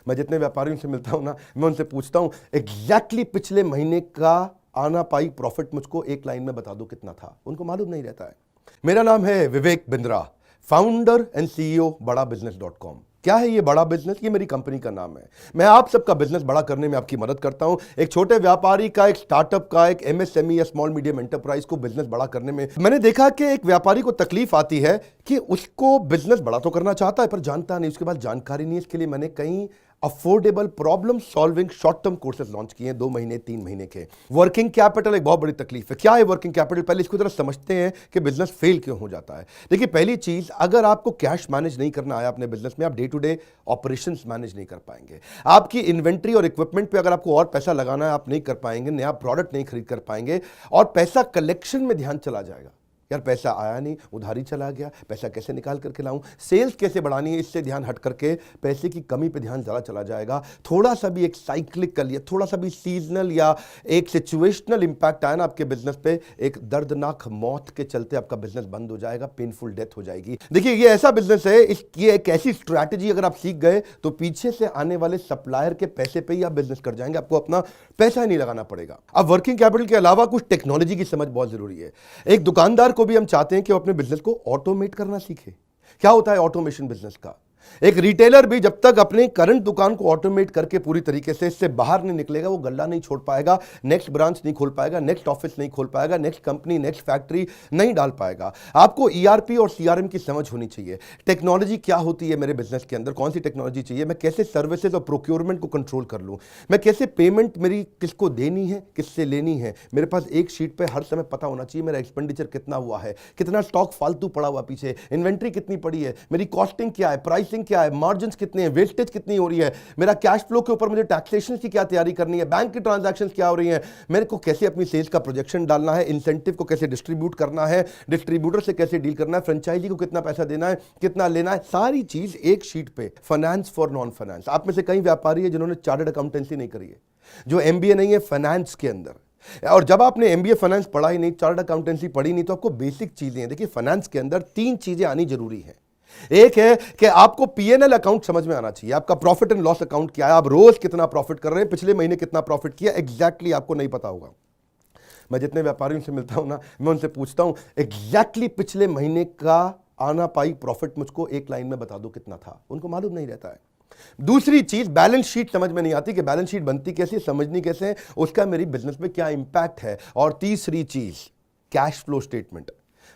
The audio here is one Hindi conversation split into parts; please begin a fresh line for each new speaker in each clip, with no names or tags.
मैं जितने व्यापारियों से मिलता हूं ना, मैं उनसे पूछता हूं एग्जैक्टली पिछले महीने का आना पाई प्रॉफिट मुझको एक लाइन में बता दो कितना था। उनको मालूम नहीं रहता है। मेरा नाम है Vivek Bindra, founder and CEO बड़ा बिजनेस.com। क्या है ये बड़ा बिजनेस? ये मेरी कंपनी का नाम है। मैं आप सबका बिजनेस बड़ा करने में आपकी मदद करता हूं। एक छोटे व्यापारी का, एक स्टार्टअप का, एक एमएसएमई या स्मॉल मीडियम एंटरप्राइज को बिजनेस बड़ा करने में मैंने देखा कि एक व्यापारी को तकलीफ आती है कि उसको बिजनेस बड़ा तो करना चाहता है पर जानता नहीं, उसके पास जानकारी नहीं है। इसके लिए मैंने कई affordable problem solving short term courses launch किए हैं, 2 महीने 3 महीने के। वर्किंग कैपिटल एक बहुत बड़ी तकलीफ है। क्या है वर्किंग कैपिटल? पहले इसको जरा समझते हैं कि बिजनेस फेल क्यों हो जाता है। देखिए, पहली चीज, अगर आपको कैश मैनेज नहीं करना आया अपने बिजनेस में, आप day to day operations manage नहीं कर पाएंगे। आपकी इन्वेंट्री और इक्विपमेंट पे अगर आपको और पैसा लगाना है, आप नहीं कर पाएंगे। नया प्रोडक्ट नहीं खरीद कर पाएंगे और पैसा कलेक्शन में ध्यान चला जाएगा। यार पैसा आया नहीं, उधारी चला गया, पैसा कैसे निकाल करके लाऊं, सेल्स कैसे बढ़ानी है, इससे ध्यान हट करके पैसे की कमी पे ध्यान ज़्यादा चला जाएगा। थोड़ा सा भी एक साइक्लिकल या थोड़ा सा भी सीजनल या एक सिचुएशनल इंपैक्ट आया ना आपके बिजनेस पे, एक दर्दनाक मौत के चलते आपका बिजनेस बंद हो जाएगा, पेनफुल डेथ हो जाएगी। देखिए, ये ऐसा बिजनेस है, ये एक ऐसी स्ट्रैटेजी अगर आप सीख गए तो पीछे से आने वाले सप्लायर के पैसे पे ही आप बिजनेस कर जाएंगे, आपको अपना पैसा ही नहीं लगाना पड़ेगा। अब वर्किंग कैपिटल के अलावा कुछ टेक्नोलॉजी की समझ बहुत जरूरी है। एक दुकानदार को भी हम चाहते हैं कि वो अपने बिजनेस को ऑटोमेट करना सीखे। क्या होता है ऑटोमेशन बिजनेस का? एक रिटेलर भी जब तक अपने करंट दुकान को ऑटोमेट करके पूरी तरीके से इससे बाहर नहीं निकलेगा, वो गल्ला नहीं छोड़ पाएगा, नेक्स्ट ब्रांच नहीं खोल पाएगा, नेक्स्ट ऑफिस नहीं खोल पाएगा, नेक्स्ट कंपनी, नेक्स्ट फैक्ट्री नहीं डाल पाएगा। आपको ईआरपी और सीआरएम की समझ होनी चाहिए। टेक्नोलॉजी क्या होती है मेरे बिजनेस के अंदर, कौन सी टेक्नोलॉजी चाहिए, मैं कैसे सर्विसेज और प्रोक्योरमेंट को कंट्रोल कर लूं, मैं कैसे पेमेंट मेरी किसको देनी है, किससे लेनी है। मेरे पास एक शीट पे हर समय पता होना चाहिए मेरा एक्सपेंडिचर कितना हुआ है, कितना स्टॉक फालतू पड़ा हुआ पीछे, इन्वेंट्री कितनी पड़ी है, मेरी कॉस्टिंग क्या है, प्राइसिंग क्या है, मार्जिन कितने हैं, वेस्टेज कितनी हो रही है, मेरा कैश फ्लो के ऊपर मुझे टैक्सेशन की क्या तैयारी करनी है, बैंक की ट्रांजैक्शंस क्या हो रही हैं, मेरे को कैसे अपनी सेल्स का प्रोजेक्शन डालना है, इंसेंटिव को कैसे डिस्ट्रीब्यूट करना है, डिस्ट्रीब्यूटर से कैसे डील करना है, फ्रेंचाइजी को कितना पैसा देना है, कितना लेना है, सारी चीज एक शीट पे। Finance for non finance. आप में से कई व्यापारी है जिन्होंने चार्टर्ड अकाउंटेंसी नहीं करी है, जो एमबीए नहीं है फाइनेंस के अंदर। और जब आपने एमबीए फाइनेंस पढ़ा ही नहीं, चार्टर्ड अकाउंटेंसी पढ़ी नहीं, तो आपको बेसिक चीजें हैं। देखिए, फाइनेंस के अंदर 3 चीजें आनी जरूरी है। एक है कि आपको पीएनएल अकाउंट समझ में आना चाहिए, आपका प्रॉफिट एंड लॉस अकाउंट क्या है, आप रोज कितना प्रॉफिट कर रहे हैं, पिछले महीने कितना प्रॉफिट किया, एग्जैक्टली आपको नहीं पता होगा। मैं जितने व्यापारियों से मिलता हूं ना, मैं उनसे पूछता हूं एग्जैक्टली पिछले महीने का आना पाई प्रॉफिट मुझको एक लाइन में बता दो कितना था। उनको मालूम नहीं रहता है। दूसरी चीज, बैलेंस शीट समझ में नहीं आती कि बैलेंस शीट बनती कैसे, समझनी कैसे है, उसका मेरी बिजनेस में क्या इंपैक्ट है। और तीसरी चीज, cash flow statement.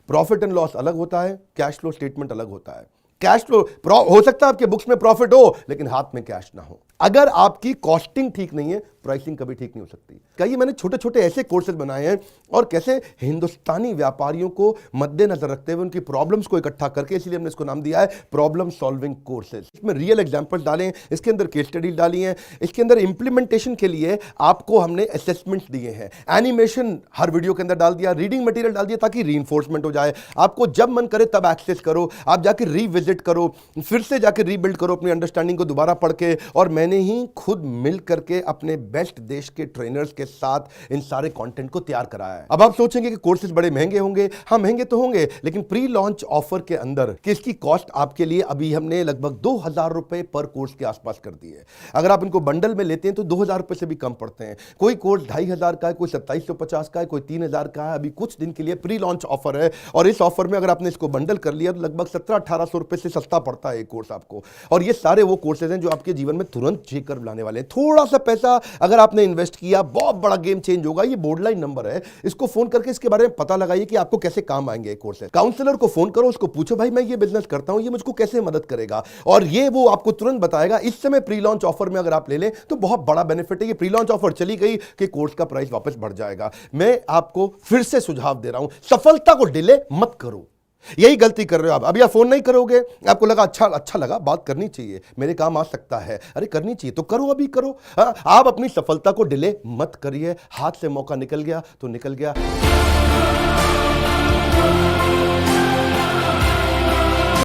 Profit and loss अलग होता है, कैश फ्लो स्टेटमेंट अलग होता है। कैश फ्लो हो सकता है आपके बुक्स में प्रॉफिट हो लेकिन हाथ में कैश ना हो। अगर आपकी कॉस्टिंग ठीक नहीं है, प्राइसिंग कभी ठीक नहीं हो सकती। कई मैंने छोटे छोटे ऐसे कोर्सेज बनाए हैं और कैसे हिंदुस्तानी व्यापारियों को मद्देनजर रखते हुए उनकी प्रॉब्लम्स को इकट्ठा करके, इसलिए हमने इसको नाम दिया है प्रॉब्लम सॉल्विंग कोर्सेज। इसमें रियल एग्जांपल्स डाले हैं, इसके अंदर केस स्टडी डाली है, इसके अंदर इंप्लीमेंटेशन के लिए आपको हमने असेसमेंट्स दिए हैं, एनिमेशन हर वीडियो के अंदर डाल दिया, रीडिंग मटेरियल डाल दिया ताकि रीइंफोर्समेंट हो जाए। आपको जब मन करे तब एक्सेस करो, आप जाके रिविजिट करो, फिर से जाके रीबिल्ड करो अपनी अंडरस्टैंडिंग को दोबारा पढ़ के। और मैंने ही खुद मिल करके अपने बेस्ट देश के ट्रेनर्स के साथ इन सारे कंटेंट को तैयार कराया है। अब आप सोचेंगे कि कोर्सेज बड़े महंगे होंगे। हाँ, महंगे तो होंगे, लेकिन प्री लॉन्च ऑफर के अंदर कि इसकी कॉस्ट आपके लिए अभी हमने लगभग 2000 रुपए पर कोर्स के आसपास कर दी है। अगर आप इनको बंडल में लेते हैं तो 2000 रुपए से भी कम पड़ते हैं। कोई कोर्स 2500 का है, कोई 2750 का है, कोई 3000 का है। अभी कुछ दिन के लिए प्री लॉन्च ऑफर है और इस ऑफर में अगर आपने इसको बंडल कर लिया तो लगभग 1700-1800 रुपए से सस्ता पड़ता है एक कोर्स आपको। और ये सारे वो कोर्सेज हैं जो आपके जीवन में तुरंत चेक कर लाने वाले हैं। थोड़ा सा पैसा अगर आपने इन्वेस्ट किया, बहुत बड़ा गेम चेंज होगा। ये बोर्डलाइन नंबर है, इसको फोन करके इसके बारे में पता लगाइए कि आपको कैसे काम आएंगे कोर्सेज। काउंसलर को फोन करो, उसको पूछो भाई मैं ये बिजनेस करता हूं, ये मुझको कैसे मदद करेगा, और ये वो आपको तुरंत बताएगा। इस समय प्री लॉन्च ऑफर में अगर आप ले लें तो बहुत बड़ा बेनिफिट है। ये प्री लॉन्च ऑफर चली गई कि कोर्स का प्राइस वापस बढ़ जाएगा। मैं आपको फिर से सुझाव दे रहा हूं, सफलता को डिले मत करो। यही गलती कर रहे हो आप। अभी आप फोन नहीं करोगे, आपको लगा अच्छा लगा, बात करनी चाहिए, मेरे काम आ सकता है, अरे करनी चाहिए तो करो, अभी करो। आप अपनी सफलता को डिले मत करिए। हाथ से मौका निकल गया तो निकल गया।